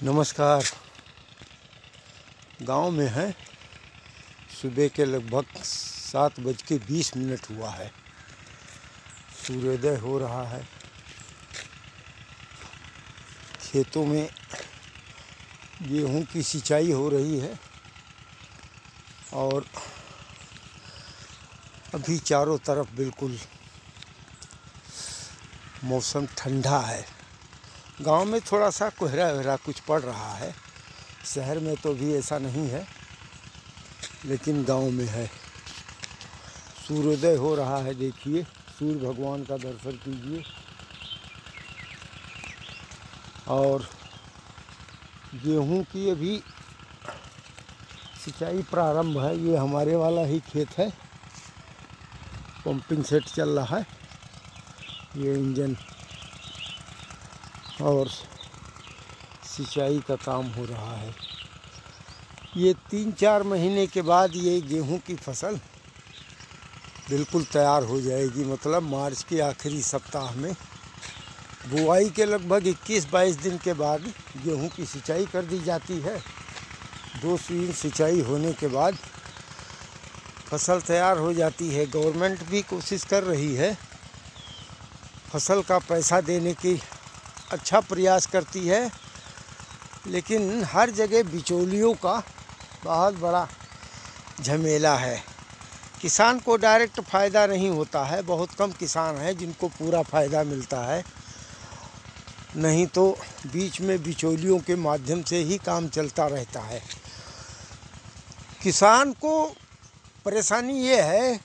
नमस्कार। गांव में है, सुबह के लगभग 7:20 हुआ है। सूर्योदय हो रहा है। खेतों में गेहूं की सिंचाई हो रही है और अभी चारों तरफ बिल्कुल मौसम ठंडा है। गांव में थोड़ा सा कोहरा वहरा कुछ पड़ रहा है, शहर में तो भी ऐसा नहीं है, लेकिन गांव में है। सूर्योदय हो रहा है, देखिए सूर्य भगवान का दर्शन कीजिए। और गेहूं की अभी सिंचाई प्रारंभ है। ये हमारे वाला ही खेत है, पंपिंग सेट चल रहा है, ये इंजन और सिंचाई का काम हो रहा है। ये 3-4 महीने के बाद ये गेहूं की फसल बिल्कुल तैयार हो जाएगी। मतलब मार्च के आखिरी सप्ताह में बुआई के लगभग 21-22 दिन के बाद गेहूं की सिंचाई कर दी जाती है। 2 सीजन सिंचाई होने के बाद फसल तैयार हो जाती है। गवर्नमेंट भी कोशिश कर रही है, फसल का पैसा देने की अच्छा प्रयास करती है, लेकिन हर जगह बिचौलियों का बहुत बड़ा झमेला है। किसान को डायरेक्ट फ़ायदा नहीं होता है, बहुत कम किसान हैं जिनको पूरा फ़ायदा मिलता है, नहीं तो बीच में बिचौलियों के माध्यम से ही काम चलता रहता है। किसान को परेशानी ये है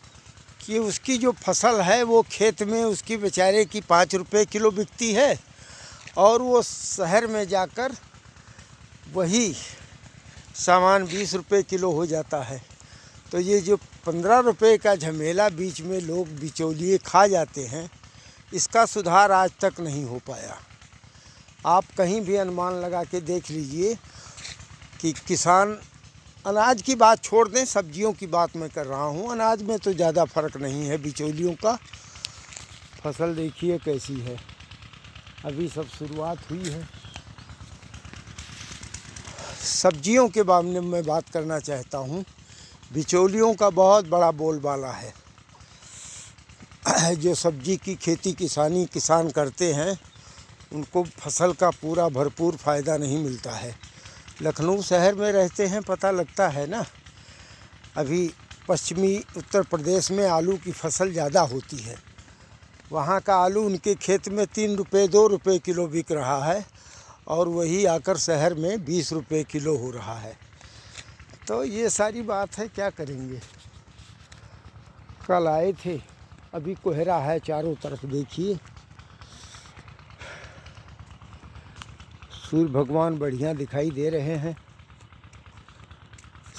कि उसकी जो फसल है वो खेत में उसकी बेचारे की 5 रुपये किलो बिकती है और वो शहर में जाकर वही सामान 20 रुपये किलो हो जाता है। तो ये जो 15 रुपये का झमेला बीच में लोग बिचौलिए खा जाते हैं, इसका सुधार आज तक नहीं हो पाया। आप कहीं भी अनुमान लगा के देख लीजिए कि किसान, अनाज की बात छोड़ दें, सब्जियों की बात मैं कर रहा हूँ, अनाज में तो ज़्यादा फ़र्क नहीं है बिचौलियों का। फसल देखिए कैसी है, अभी सब शुरुआत हुई है। सब्जियों के बारे में मैं बात करना चाहता हूँ। बिचौलियों का बहुत बड़ा बोलबाला है। जो सब्जी की खेती किसान करते हैं, उनको फसल का पूरा भरपूर फ़ायदा नहीं मिलता है। लखनऊ शहर में रहते हैं, पता लगता है ना। अभी पश्चिमी उत्तर प्रदेश में आलू की फसल ज़्यादा होती है। वहाँ का आलू उनके खेत में 3 रुपये 2 रुपये किलो बिक रहा है और वही आकर शहर में 20 रुपये किलो हो रहा है। तो ये सारी बात है, क्या करेंगे। कल आए थे, अभी कोहरा है चारों तरफ, देखिए सूर्य भगवान बढ़िया दिखाई दे रहे हैं।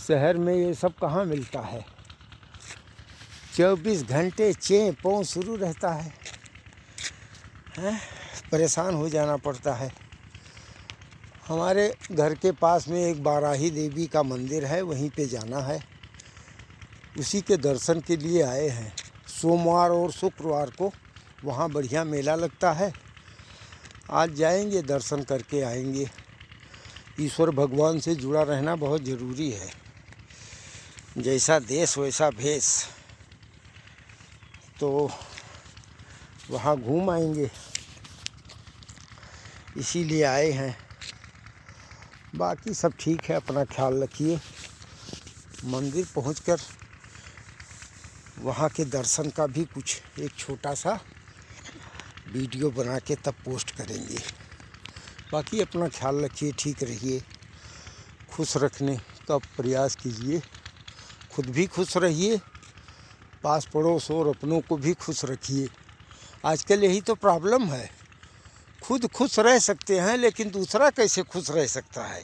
शहर में ये सब कहाँ मिलता है। 24 घंटे चें पों शुरू रहता है, परेशान हो जाना पड़ता है। हमारे घर के पास में एक बाराही देवी का मंदिर है, वहीं पे जाना है, उसी के दर्शन के लिए आए हैं। सोमवार और शुक्रवार को वहाँ बढ़िया मेला लगता है, आज जाएंगे, दर्शन करके आएंगे। ईश्वर भगवान से जुड़ा रहना बहुत ज़रूरी है। जैसा देश वैसा भेष, तो वहाँ घूम आएंगे, इसीलिए आए हैं। बाकी सब ठीक है, अपना ख्याल रखिए। मंदिर पहुंचकर वहाँ के दर्शन का भी कुछ एक छोटा सा वीडियो बना के तब पोस्ट करेंगे। बाकी अपना ख्याल रखिए, ठीक रहिए, खुश रखने का प्रयास कीजिए, खुद भी खुश रहिए, पास पड़ोस और अपनों को भी खुश रखिए। आजकल यही तो प्रॉब्लम है, खुद खुश रह सकते हैं लेकिन दूसरा कैसे खुश रह सकता है।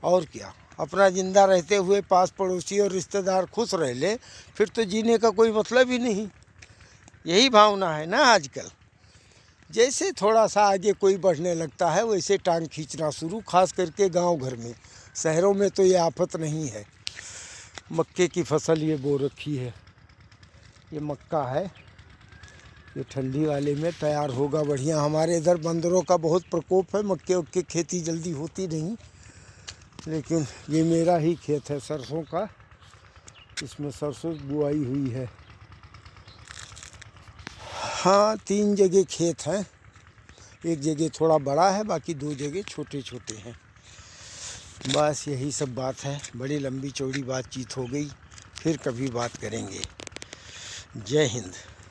और क्या, अपना ज़िंदा रहते हुए पास पड़ोसी और रिश्तेदार खुश रह ले, फिर तो जीने का कोई मतलब ही नहीं। यही भावना है ना आजकल। जैसे थोड़ा सा आगे कोई बढ़ने लगता है, वैसे टांग खींचना शुरू, खास करके गांव घर में। शहरों में तो ये आफत नहीं है। मक्के की फसल ये बो रखी है, ये मक्का है, ये ठंडी वाले में तैयार होगा बढ़िया। हमारे इधर बंदरों का बहुत प्रकोप है, मक्के उक्के खेती जल्दी होती नहीं, लेकिन ये मेरा ही खेत है सरसों का, इसमें सरसों बुआई हुई है। हाँ 3 जगह खेत हैं, एक जगह थोड़ा बड़ा है, बाकी 2 जगह छोटे छोटे हैं। बस यही सब बात है, बड़ी लंबी चौड़ी बातचीत हो गई, फिर कभी बात करेंगे। जय हिंद।